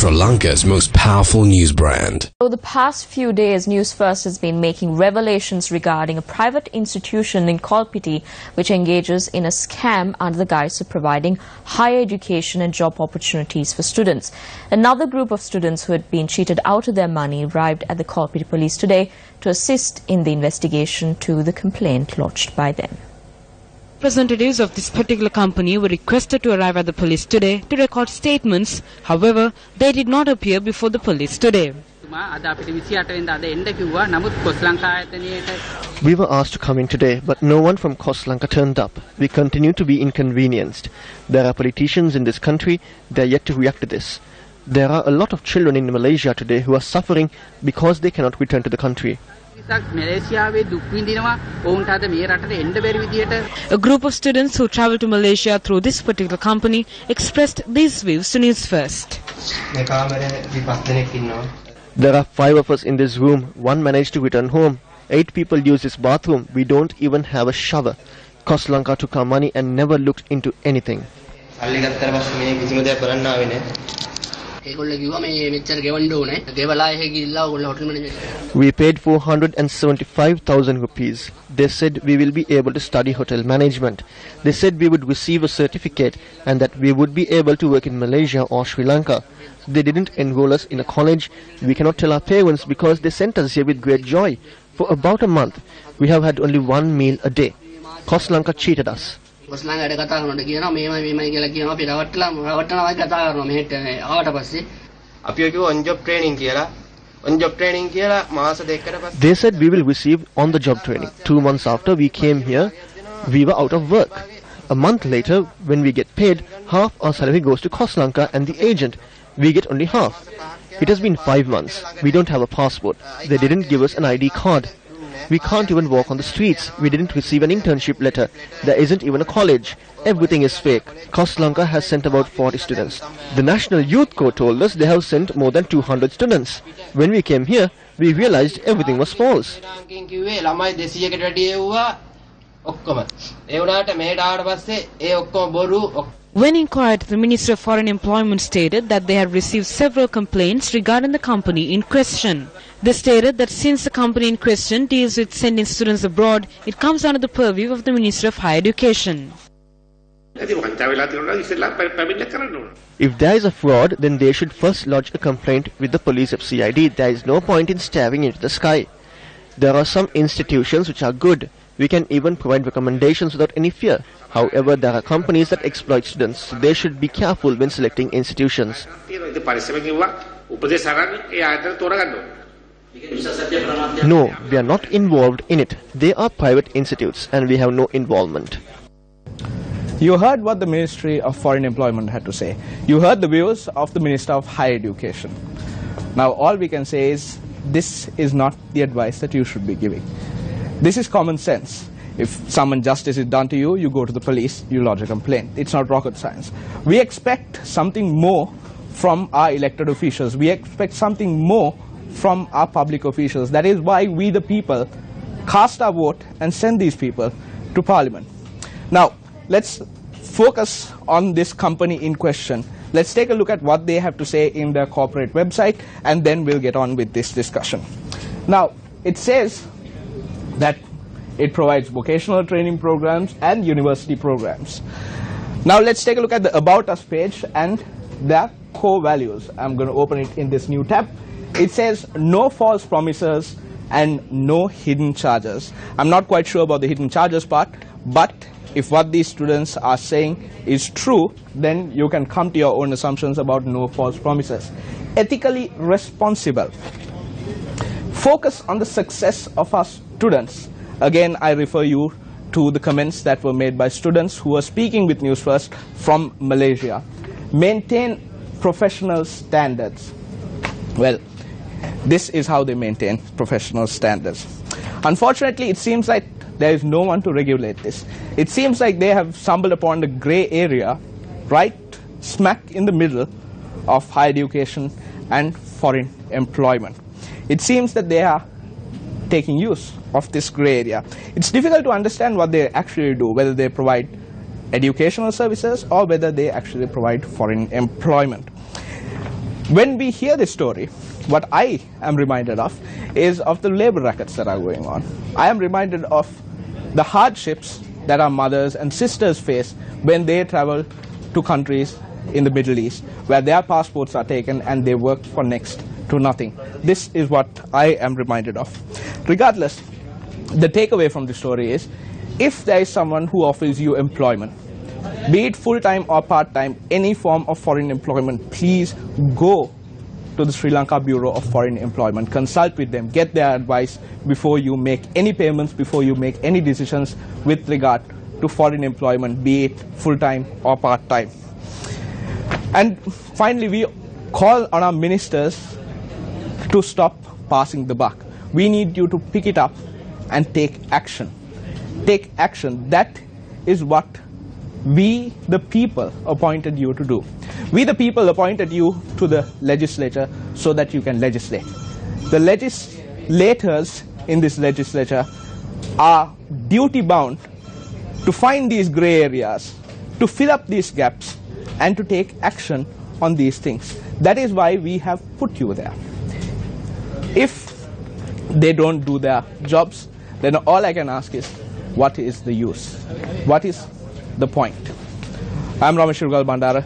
Sri Lanka's most powerful news brand. Over the past few days, Newsfirst has been making revelations regarding a private institution in Kolpiti which engages in a scam under the guise of providing higher education and job opportunities for students. Another group of students who had been cheated out of their money arrived at the Kolpiti police today to assist in the investigation to the complaint lodged by them. Representatives of this particular company were requested to arrive at the police today to record statements. However, they did not appear before the police today. We were asked to come in today, but no one from Lanka turned up. We continue to be inconvenienced. There are politicians in this country, they are yet to react to this. There are a lot of children in Malaysia today who are suffering because they cannot return to the country. A group of students who travelled to Malaysia through this particular company expressed these views to Newsfirst. There are 5 of us in this room. One managed to return home. 8 people use this bathroom. We don't even have a shower. Lanka took our money and never looked into anything. We paid 475,000 rupees. They said we will be able to study hotel management. They said we would receive a certificate and that we would be able to work in Malaysia or Sri Lanka. They didn't enroll us in a college. We cannot tell our parents because they sent us here with great joy. For about a month, we have had only 1 meal a day. Lanka cheated us. We were They said we will receive on-the-job training. 2 months after we came here, we were out of work. A month later, when we get paid, half our salary goes to Lanka and the agent. We get only half. It has been 5 months. We don't have a passport. They didn't give us an ID card. We can't even walk on the streets. We didn't receive an internship letter. There isn't even a college. Everything is fake. Lanka has sent about 40 students. The National Youth Corps told us they have sent more than 200 students. When we came here, we realized everything was false. When inquired, the Minister of Foreign Employment stated that they had received several complaints regarding the company in question. They stated that since the company in question deals with sending students abroad, it comes under the purview of the Minister of Higher Education. If there is a fraud, then they should first lodge a complaint with the police of CID. There is no point in staring into the sky. There are some institutions which are good. We can even provide recommendations without any fear. However, there are companies that exploit students, so they should be careful when selecting institutions. No, we are not involved in it. They are private institutes and we have no involvement. You heard what the Ministry of Foreign Employment had to say. You heard the views of the Minister of Higher Education. Now all we can say is this is not the advice that you should be giving. This is common sense. If some injustice is done to you, you go to the police, you lodge a complaint. It's not rocket science. We expect something more from our elected officials. We expect something more from our public officials. That is why we the people cast our vote and send these people to Parliament. Now, let's focus on this company in question. Let's take a look at what they have to say in their corporate website and then we'll get on with this discussion. Now, it says that it provides vocational training programs and university programs. Now let's take a look at the About Us page and their core values. I'm going to open it in this new tab. It says no false promises and no hidden charges. I'm not quite sure about the hidden charges part, but if what these students are saying is true, then you can come to your own assumptions about no false promises. Ethically responsible. Focus on the success of our students. Again, I refer you to the comments that were made by students who were speaking with Newsfirst from Malaysia. Maintain professional standards. Well, this is how they maintain professional standards. Unfortunately, it seems like there is no one to regulate this. It seems like they have stumbled upon the grey area right smack in the middle of higher education and foreign employment. It seems that they are taking use of this grey area. It's difficult to understand what they actually do, whether they provide educational services or whether they actually provide foreign employment. When we hear this story, what I am reminded of is of the labor records that are going on. I am reminded of the hardships that our mothers and sisters face when they travel to countries in the Middle East, where their passports are taken and they work for next to nothing. This is what I am reminded of. Regardless, the takeaway from the story is, if there is someone who offers you employment, be it full-time or part-time, any form of foreign employment, please go to the Sri Lanka Bureau of Foreign Employment. Consult with them, get their advice before you make any payments, before you make any decisions with regard to foreign employment, be it full-time or part-time. And finally, we call on our ministers to stop passing the buck. We need you to pick it up and take action. Take action. That is what we, the people, appointed you to do. We, the people, appointed you to the legislature so that you can legislate. The legislators in this legislature are duty-bound to find these gray areas, to fill up these gaps, and to take action on these things. That is why we have put you there. If they don't do their jobs, then all I can ask is, what is the use? What is the point? I'm Ramesh Bandara.